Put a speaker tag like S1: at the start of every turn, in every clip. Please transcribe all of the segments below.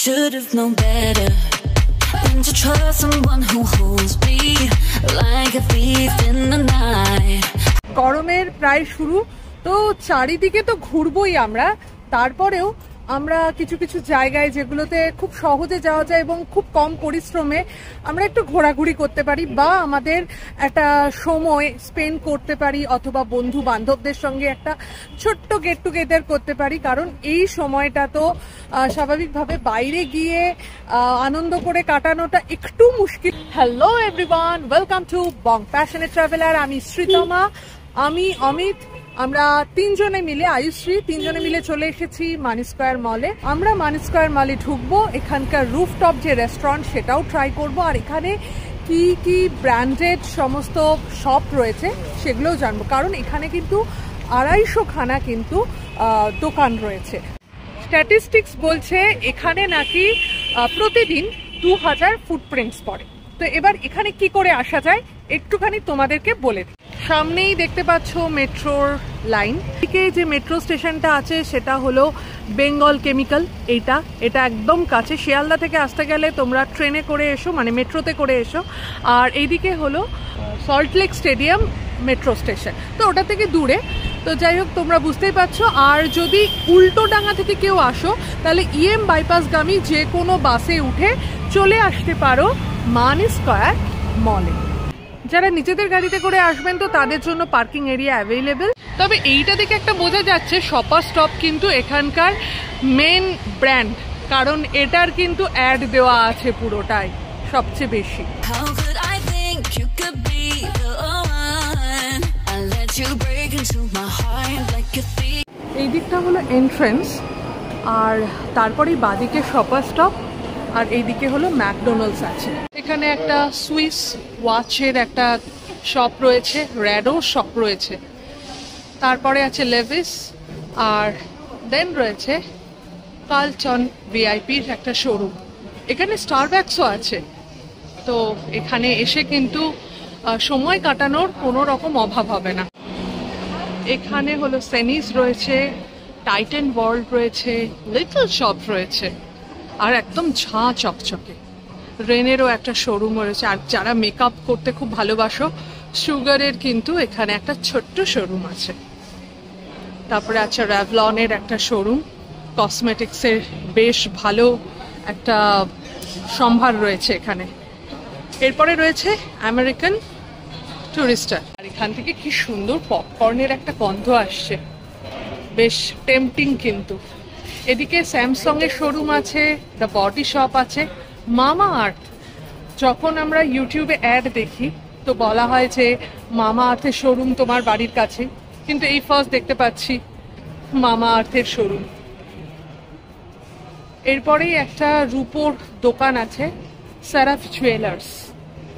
S1: should have known better than to trust someone who holds me like a thief in the night.
S2: গরমের প্রায় শুরু, তো চারিদিকে তো ঘুরবই আমরা, তারপরেও আমরা কিছু কিছু জায়গায় যেগুলোতে খুব সহজে যাওয়া যায় এবং খুব কম পরিশ্রমে আমরা একটু ঘোরাঘুরি করতে পারি বা আমাদের একটা সময় স্পেন্ড করতে পারি, অথবা বন্ধু বান্ধবদের সঙ্গে একটা ছোট্ট গেট টুগেদার করতে পারি। কারণ এই সময়টা তো স্বাভাবিকভাবে বাইরে গিয়ে আনন্দ করে কাটানোটা একটু মুশকিল। Hello everyone, welcome to Bong passionate traveller. আমি শ্রীতমা, আমি অমিত, আমরা তিনজনে মিলে, আয়ুশ্রী, তিনজনে মিলে চলে এসেছি মানি স্কোয়ার মলে। আমরা মানি স্কোয়ার মলে ঢুকবো, এখানকার রুফটপ যে রেস্টুরেন্ট সেটাও ট্রাই করব, আর এখানে কি কি ব্র্যান্ডেড সমস্ত শপ রয়েছে সেগুলোও জানবো। কারণ এখানে কিন্তু 250 খানা কিন্তু দোকান রয়েছে। স্ট্যাটিস্টিক্স বলছে এখানে নাকি প্রতিদিন 2000 ফুটপ্রিন্টস পড়ে। তো এবার এখানে কি করে আসা যায় একটুখানি তোমাদেরকে বলে দিই। সামনেই দেখতে পাচ্ছ মেট্রোর লাইন থেকে যে মেট্রো স্টেশনটা আছে সেটা হলো বেঙ্গল কেমিক্যাল। এটা একদম কাছে, শিয়ালদা থেকে আসতে গেলে তোমরা ট্রেনে করে এসো, মানে মেট্রোতে করে এসো। আর এইদিকে হলো সল্টলেক স্টেডিয়াম মেট্রো স্টেশন, তো ওটা থেকে দূরে। তো যাই হোক, তোমরা বুঝতেই পারছো। আর যদি উল্টোডাঙ্গা থেকে কেউ আসো তাহলে ইএম বাইপাসগামী যে কোনো বাসে উঠে চলে আসতে পারো মানি স্কোয়ার মলে। যারা নিজেদের গাড়িতে করে আসবেন তো তাদের জন্য পার্কিং এরিয়া অ্যাভেলেবেল। তবে এইটা দেখে একটা বোঝা যাচ্ছে শপার স্টপ কিন্তু এখানকার মেন ব্র্যান্ড, কারণ এটার কিন্তু অ্যাড দেওয়া আছে পুরোটাই সবচেয়ে বেশি। এই দিকটা হলো এন্ট্রেন্স, আর তারপরেই বাদিকে শপার স্টপ, আর এইদিকে হলো ম্যাকডোনাল্ডস আছে। এখানে একটা সুইস ওয়াচের একটা শপ রয়েছে, র্যাডো শপ রয়েছে, তারপরে আছে লেভিস, আর দেন রয়েছে কার্লটন ভিআইপির একটা শোরুম। এখানে স্টারবাকসও আছে। তো এখানে এসে কিন্তু সময় কাটানোর কোনো রকম অভাব হবে না। এখানে হলো সেনিস রয়েছে, টাইটান ওয়ার্ল্ড রয়েছে, লিটল শপ রয়েছে, আর একদম ঝাঁ চকচকে রেনেরও একটা শোরুম রয়েছে। আর যারা মেকআপ করতে খুব ভালোবাসো, সুগারের কিন্তু এখানে একটা ছোট্ট শোরুম আছে। তারপরে আছে র্যাভলনের একটা শোরুম, কসমেটিক্সের বেশ ভালো একটা সম্ভার রয়েছে এখানে। এরপরে রয়েছে আমেরিকান টুরিস্টার। আর এখান থেকে কি সুন্দর পপকর্নের একটা গন্ধ আসছে, বেশ টেম্পটিং কিন্তু। এদিকে স্যামসাং এর শোরুম আছে, দ্য বডি শপ আছে, মামা আর্থ। যখন আমরা ইউটিউবে অ্যাড দেখি তো বলা হয় যে মামা আর্থের শোরুম তোমার বাড়ির কাছে, কিন্তু এই ফার্স্ট দেখতে পাচ্ছি মামা আর্থের শোরুম। এরপরেই একটা রূপোর দোকান আছে, সারাফ জুয়েলার্স।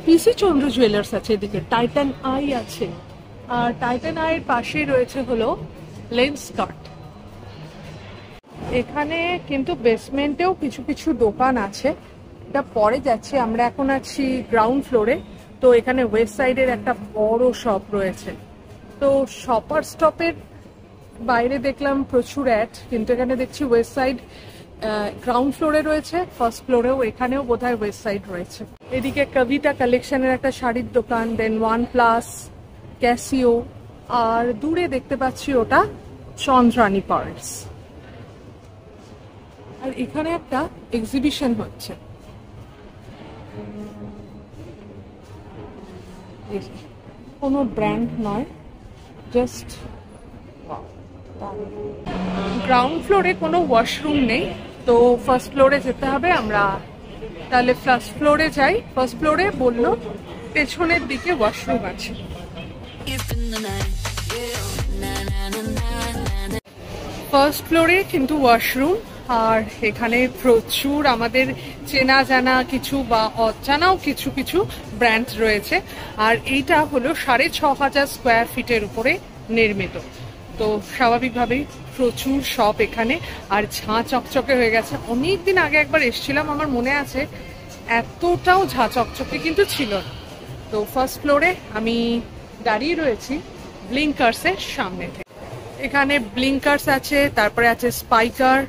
S2: পিসি চন্দ্র জুয়েলার্স আছে এদিকে, টাইটান আই আছে, আর টাইটান আইয়ের পাশেই রয়েছে হলো লেন্সকার্ট। এখানে কিন্তু বেসমেন্টেও কিছু কিছু দোকান আছে, এটা পরে যাচ্ছে। আমরা এখন আছি গ্রাউন্ড ফ্লোরে। তো এখানে ওয়েস্ট সাইডের একটা বড় শপ রয়েছে। তো শপার স্টপের বাইরে দেখলাম প্রচুর অ্যাড, কিন্তু এখানে দেখছি ওয়েস্ট সাইড গ্রাউন্ড ফ্লোরে রয়েছে, ফার্স্ট ফ্লোরেও, এখানেও বোধহয় ওয়েস্ট সাইড রয়েছে। এদিকে কবিতা কালেকশনের একটা শাড়ির দোকান, দেন OnePlus, ক্যাসিও, আর দূরে দেখতে পাচ্ছি ওটা চন্দ্রানী পার্টস। আর এখানে একটা এক্সিবিশন হচ্ছে, কোনো ব্র্যান্ড নয়, জাস্ট। গ্রাউন্ড ফ্লোরে কোনো ওয়াশরুম নেই, তো ফার্স্ট ফ্লোরে যেতে হবে। আমরা তাহলে ফার্স্ট ফ্লোরে যাই। ফার্স্ট ফ্লোরে বললো পেছনের দিকে ওয়াশরুম আছে। ফার্স্ট ফ্লোরে কিন্তু ওয়াশরুম, আর এখানে প্রচুর আমাদের চেনা জানা কিছু বা অজানাও কিছু কিছু ব্র্যান্ড রয়েছে। আর এইটা হলো 6500 স্কোয়ার ফিটের উপরে নির্মিত, তো স্বাভাবিকভাবেই প্রচুর শপ এখানে, আর ঝাঁ চকচকে হয়ে গেছে। অনেকদিন আগে একবার এসেছিলাম, আমার মনে আছে, এতটাও ঝাঁ চকচকে কিন্তু ছিল না। তো ফার্স্ট ফ্লোরে আমি দাঁড়িয়ে রয়েছি ব্লিঙ্কার্সের সামনে থেকে। এখানে ব্লিঙ্কার্স আছে, তারপরে আছে স্পাইকার,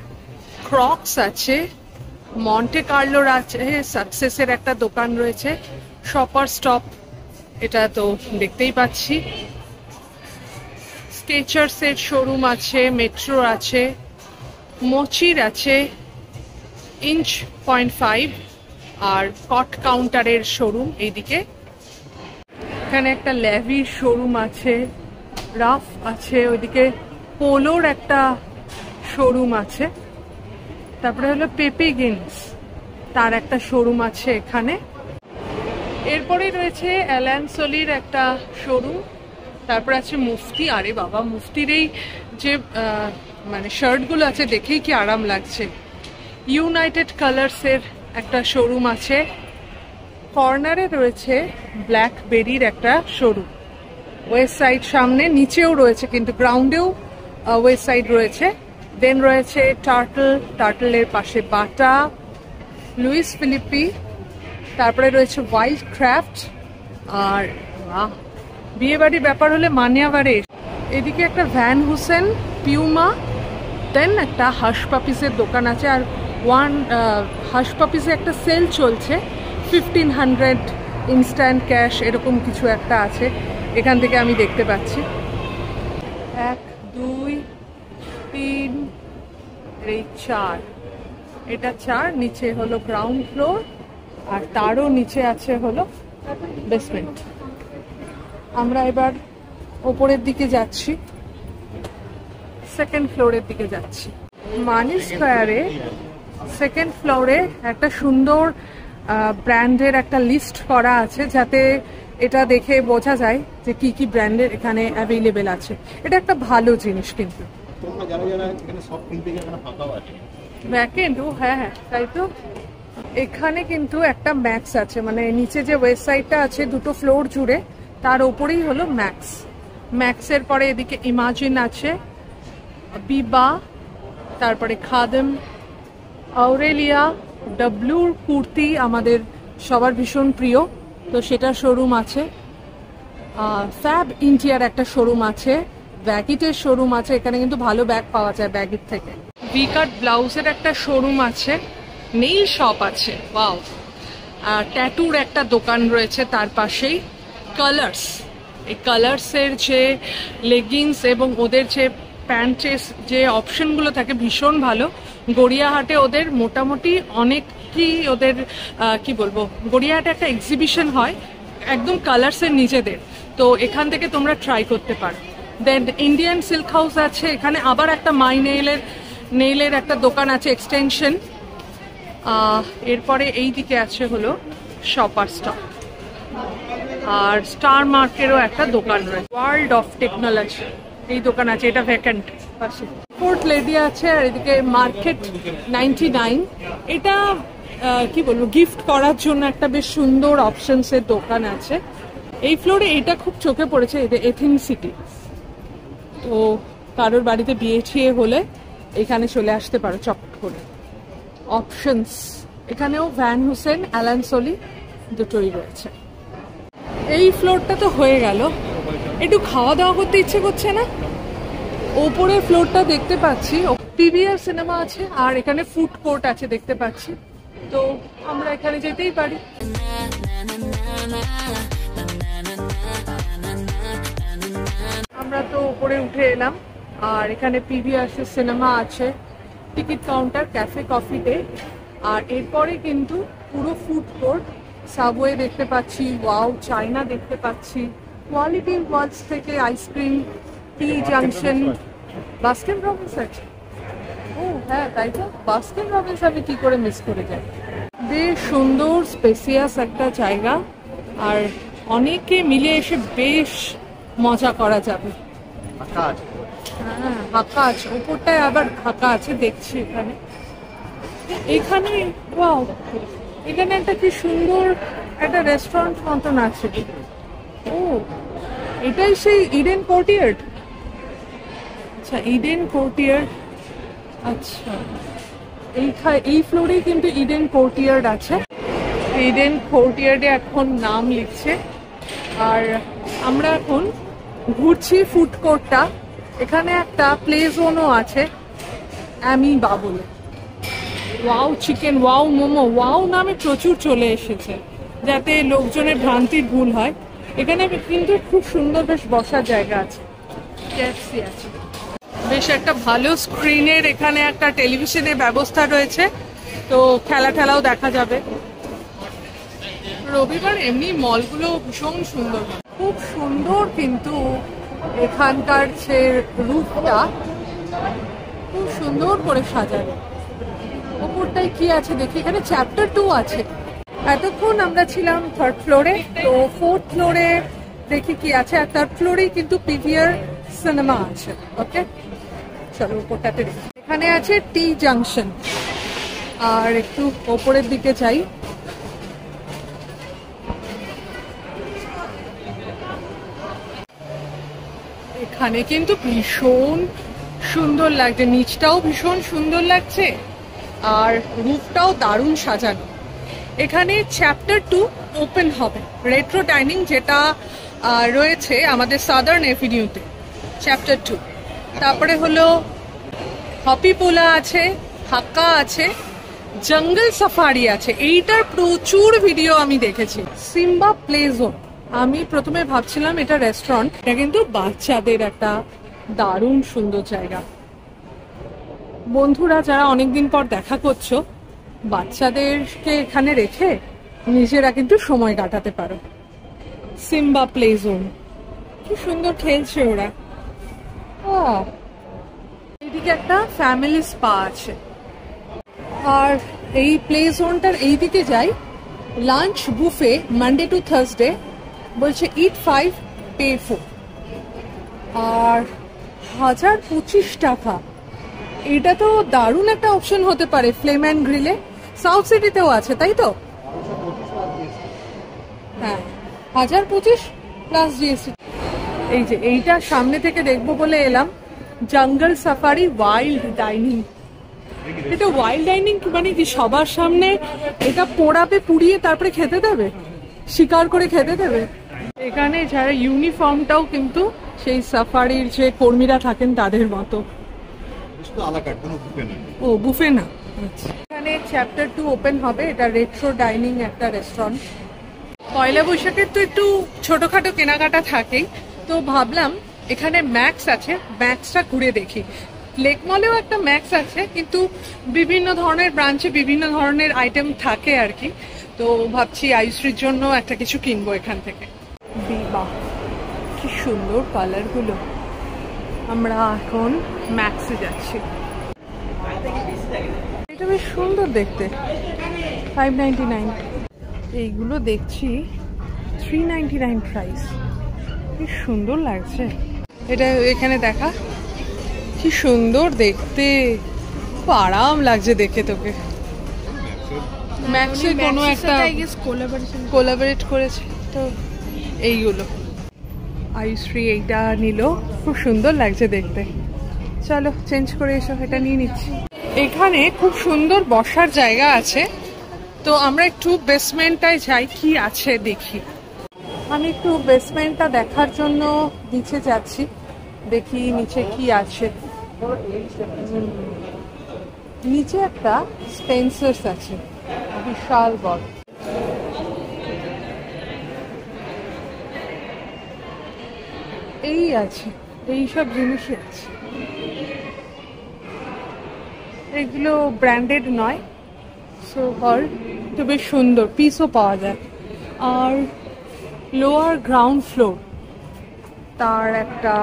S2: ক্রক্স আছে, মন্টে কার্লোর আছে, সাকসেসের একটা দোকান রয়েছে, শপার স্টপ এটা তো দেখতেই পাচ্ছি, স্কেচার্সের শোরুম আছে, মেট্রো আছে, মোচির আছে, ইঞ্চ 0.5 আর কট কাউন্টারের শোরুম এইদিকে। এখানে একটা লেভির শোরুম আছে, রাফ আছে, ওইদিকে পোলোর একটা শোরুম আছে, তারপরে হলো পেপি গিন্স তার একটা শোরুম আছে এখানে। এরপরে রয়েছে অ্যালান সোলির একটা শোরুম, তারপর আছে মুফতি। আরে বাবা, মুফতির এই যে মানে শার্টগুলো আছে দেখেই কি আরাম লাগছে। ইউনাইটেড কালার্সের একটা শোরুম আছে, কর্নারে রয়েছে ব্ল্যাকবেরির একটা শোরুম, ওয়েস্ট সাইড সামনে, নিচেও রয়েছে কিন্তু গ্রাউন্ডেও ওয়েস্ট সাইড রয়েছে। দেন রয়েছে টার্টলের পাশে বাটা, লুইস ফিলিপি, তারপরে রয়েছে ওয়াইল্ড ক্রাফট। আর বিয়ে বাড়ির ব্যাপার হলে মানিয়াবাড়ে। এদিকে একটা ভ্যান হুসেন, পিউমা, দেন একটা হাস পাপিসের দোকান আছে। আর হাস পাপিসে একটা সেল চলছে, 1500 ইনস্ট্যান্ট ক্যাশ এরকম কিছু একটা আছে, এখান থেকে আমি দেখতে পাচ্ছি। 1 2 3 এই 4, এটা 4, নিচে হলো গ্রাউন্ড ফ্লোর আর তারও নিচে আছে হলো বেসমেন্ট। আমরা এবার ওপরের দিকে যাচ্ছি, সেকেন্ড ফ্লোরের দিকে যাচ্ছি। মানি স্কোয়ারে সেকেন্ড ফ্লোরে একটা সুন্দর ব্র্যান্ডের একটা লিস্ট করা আছে, যাতে এটা দেখে বোঝা যায় যে কি কি ব্র্যান্ডের এখানে অ্যাভেলেবেল আছে। এটা একটা ভালো জিনিস। কিন্তু ব্যাকএন্ড, ও হ্যাঁ হ্যাঁ তাই তো। এখানে কিন্তু একটা ম্যাক্স আছে, মানে নিচে যে ওয়েবসাইটটা আছে দুটো ফ্লোর জুড়ে, তার ওপরেই হলো ম্যাক্স। ম্যাক্সের পরে এদিকে ইমাজিন আছে, বিবা, তারপরে খাদেম, আউরেলিয়া, ডাব্লুর কুর্তি আমাদের সবার ভীষণ প্রিয়, তো সেটা শোরুম আছে। ফ্যাব ইন্ডিয়ার একটা শোরুম আছে, ব্যাগিটের শোরুম আছে, এখানে কিন্তু ভালো ব্যাগ পাওয়া যায় ব্যাগিট থেকে। ভি কাট ব্লাউজের একটা শোরুম আছে, নেইল শপ আছে, ওয়াও। ট্যাটুর একটা দোকান রয়েছে তার পাশেই। কালার্স, এই কালার্সের যে লেগিংস এবং ওদের যে প্যান্টের যে অপশনগুলো থাকে ভীষণ ভালো। গড়িয়াহাটে ওদের মোটামুটি অনেকই ওদের কি বলবো, গড়িয়াহাটে একটা এক্সিবিশন হয় একদম কালার্সের নিজেদের, তো এখান থেকে তোমরা ট্রাই করতে পারো। দেন ইন্ডিয়ান সিল্ক হাউস আছে, এখানে আবার একটা মাই নেইলের একটা দোকান আছে, এক্সটেনশন। এরপরে এই দিকে আছে হলো শপার স্টপ, আর স্টার মার্কেরও একটা দোকান রয়েছে। ওয়ার্ল্ড অফ টেকনোলজি এই দোকান আছে, এটা ভ্যাকেন্ট পাশে। ফোর্ট লেডি আছে, আর এদিকে মার্কেট 99, এটা কি বলবো গিফট করার জন্য একটা বেশ সুন্দর অপশনস এর দোকান আছে। এই ফ্লোরে এটা খুব চোখে পড়েছে, এটা এথেনিসিটি, তো কারোর বাড়িতে বিয়ে ঠিয়ে হলে এখানে চলে আসতে পারো চট করে। অপশনস এখানেও ভ্যান হুসেন, অ্যালান সোলি দুটোই রয়েছে। এই ফ্লোরটা তো হয়ে গেল, একটু খাওয়া দাওয়া করতে ইচ্ছে করছে না? ওপরের ফ্লোরটা দেখতে পাচ্ছি পিভিআর সিনেমা আছে, আর এখানে ফুড কোর্ট আছে দেখতে পাচ্ছি, তো আমরা এখানে যেতেই পারি। আমরা তো উপরে উঠে এলাম, আর এখানে পিভিআর সিনেমা আছে, ticket counter, cafe, coffee day, আর এরপরে কিন্তু পুরো ফুড কোর্ট। সাবওয়ে দেখতে পাচ্ছি, ওয়াও, চায়না দেখতে পাচ্ছি, কোয়ালিটি ওয়ার্ল্ডস থেকে আইসক্রিম, টি জাংশন, বাস্কিন রবিন্স আছে। ও হ্যাঁ তাই তো, বাস্কিন রবিন্স আমি কি করে মিস করে যাই। বেশ সুন্দর স্পেসিয়াস একটা জায়গা, আর অনেকে মিলে এসে বেশ মজা করা যাবে। হ্যাঁ হাঁকা আছে, ওপরটায় আবার হাঁকা আছে দেখছি এখানে। এখানে ওয়াও, এখানে একটা কি সুন্দর একটা রেস্টুরেন্ট মতন আছে। ও এটাই সেই ইডেন কোর্টিয়ার্ড। আচ্ছা ইডেন কোর্টিয়ার্ড, আচ্ছা এই ফ্লোরেই কিন্তু ইডেন কোর্টিয়ার্ড আছে। ইডেন কোর্টিয়ার্ডে এখন নাম লিখছে, আর আমরা এখন ঘুরছি ফুড কোর্টটা। এখানে একটা প্লে জোনও আছে, অ্যামি বাবুলে। Wow chicken, wow momo, wow নামে প্রচুর চলে এসেছে যাতে লোকজনের ভ্রান্তির ভুল হয়। এখানে কিন্তু খুব সুন্দর বেশ বসার জায়গা আছে, KFC আছে, বেশ একটা ভালো স্ক্রিনের এখানে একটা টেলিভিশনের ব্যবস্থা রয়েছে, তো খেলা ঠেলাও দেখা যাবে। রবিবার এমনি মলগুলো ভীষণ সুন্দর, খুব সুন্দর, কিন্তু এখানকার যে রূপটা খুব সুন্দর করে সাজানো। ওপরটায় কি আছে দেখি, এখানে চ্যাপ্টার 2 আছে। এতক্ষণ আমরা ছিলাম 3rd ফ্লোরে, তো 4th ফ্লোরে দেখি কি আছে। আর 3rd ফ্লোরেই কিন্তু পিভিআর সিনেমা আছে। ওকে, চলো ওপরটাতে দেখি। এখানে আছে টি জাংশন। আর একটু ওপরের দিকে যাই, এখানে কিন্তু ভীষণ সুন্দর লাগছে, নিচটাও ভীষণ সুন্দর লাগছে আর রুফটাও দারুণ সাজানো। এখানে চ্যাপ্টার 2 ওপেন হবে, রেট্রো ডাইনিং যেটা রয়েছে আমাদের সাদার্ন এভিনিউতে, চ্যাপ্টার 2। তারপরে হলো হপি পোলা আছে, হাক্কা আছে, জঙ্গল সাফারি আছে। এইটার প্রচুর ভিডিও আমি দেখেছি। সিম্বা প্লে জোন, আমি প্রথমে ভাবছিলাম এটা রেস্টুরেন্ট, এটা কিন্তু বাচ্চাদের একটা দারুণ সুন্দর জায়গা। বন্ধুরা যারা অনেকদিন পর দেখা করছো, বাচ্চাদেরকে এখানে রেখে নিজেরা কিন্তু সময় কাটাতে পারো। সিম্বা প্লে জোন, কি সুন্দর খেলছে ওরা। এইদিকে একটা ফ্যামিলি স্পা আছে। আর এই প্লে জোনটার এইদিকে যাই, lunch buffet Monday to Thursday, বলছে ইট 5 পে 4, আর 1025 টাকা। এটা তো দারুণ একটা অপশন হতে পারে ফ্লেম অ্যান্ড গ্রিলে। সাউথ সিটিতেও আছে তাই তো? হ্যাঁ, 1025 প্লাস জিএসটি। এই যে এইটা সামনে থেকে দেখবো বলে এলাম, জঙ্গল সাফারি ওয়াইল্ড ডাইনিং। এটা ওয়াইল্ড ডাইনিং মানে কি, সবার সামনে এটা পোড়াবে, পুড়িয়ে তারপরে খেতে দেবে, শিকার করে খেতে দেবে? এখানে যারা ইউনিফর্মটাও কিন্তু সেই সাফারির যে কর্মীরা থাকেন তাদের মতো। ও বুফে না, এখানে চ্যাপ্টার 2 ওপেন হবে। এটা রেট্রো ডাইনিং একটা রেস্টুরেন্ট। পয়লা বৈশাখের তো একটু ছোটখাটো কেনাকাটা থাকেই, তো ভাবলাম এখানে ম্যাক্স আছে, ম্যাক্সটা ঘুরে দেখি। লেক মলেও একটা ম্যাক্স আছে, কিন্তু বিভিন্ন ধরনের ব্রাঞ্চে বিভিন্ন ধরনের আইটেম থাকে আর কি। তো ভাবছি আয়ুশ্রীর জন্য একটা কিছু কিনবো এখান থেকে। বাহ, কি সুন্দর কালারগুলো। আমরা এখন ম্যাক্সে যাচ্ছি। এটা বেশ সুন্দর দেখতে, 599। এইগুলো দেখছি 399 প্রাইস। কি সুন্দর লাগছে এটা। এখানে দেখা, কি সুন্দর দেখতে, খুব আরাম লাগছে দেখে। তোকে ম্যাক্সে কোনো একটা কোলাবরেট করেছে তো এইগুলো। আয়ুশ্রী এইটা নিল, খুব সুন্দর লাগছে দেখতে। চলো চেঞ্জ করে এসো, এটা নিয়ে নিচ্ছি। এখানে খুব সুন্দর বসার জায়গা আছে, তো আমরা একটু বেসমেন্টটায় যাই, কি আছে দেখি। আমি একটু বেসমেন্টটা দেখার জন্য নিচে যাচ্ছি, দেখি নিচে কি আছে। নিচে একটা স্পেন্সার্স আছে, বিশাল বড়। এই আছে, এইসব জিনিসই আছে। এগুলো ব্র্যান্ডেড নয়, সো তো বেশ সুন্দর, পিসও পাওয়া যায়। আর লোয়ার গ্রাউন্ড ফ্লোর, তার একটা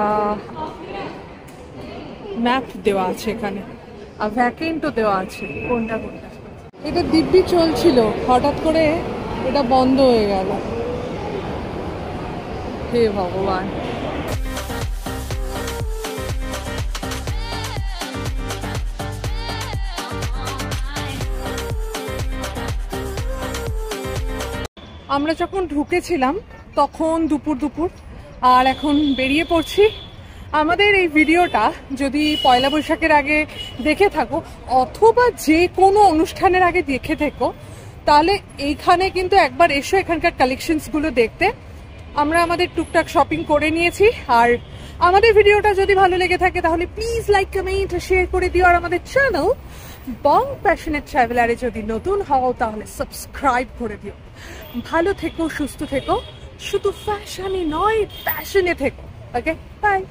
S2: ম্যাপ দেওয়া আছে এখানে, আর ভ্যাকেন্টও দেওয়া আছে কোনটা কোনটা। এটা দিব্যি চলছিল, হঠাৎ করে এটা বন্ধ হয়ে গেল। হে ভগবান। আমরা যখন ঢুকেছিলাম তখন দুপুর, আর এখন বেরিয়ে পড়ছি। আমাদের এই ভিডিওটা যদি পয়লা বৈশাখের আগে দেখে থাকো, অথবা যে কোনো অনুষ্ঠানের আগে দেখে থাকো, তাহলে এইখানে কিন্তু একবার এসো এখানকার কালেকশনসগুলো দেখতে। আমরা আমাদের টুকটাক শপিং করে নিয়েছি। আর আমাদের ভিডিওটা যদি ভালো লেগে থাকে তাহলে প্লিজ লাইক, কমেন্ট, শেয়ার করে দিও। আর আমাদের চ্যানেল বং প্যাশনেট ট্রাভেলারে যদি নতুন হও তাহলে সাবস্ক্রাইব করে দিও। ভালো থেকো, সুস্থ থেকো, শুধু ফ্যাশনে নয় প্যাশনে থেকো। ওকে, বাই।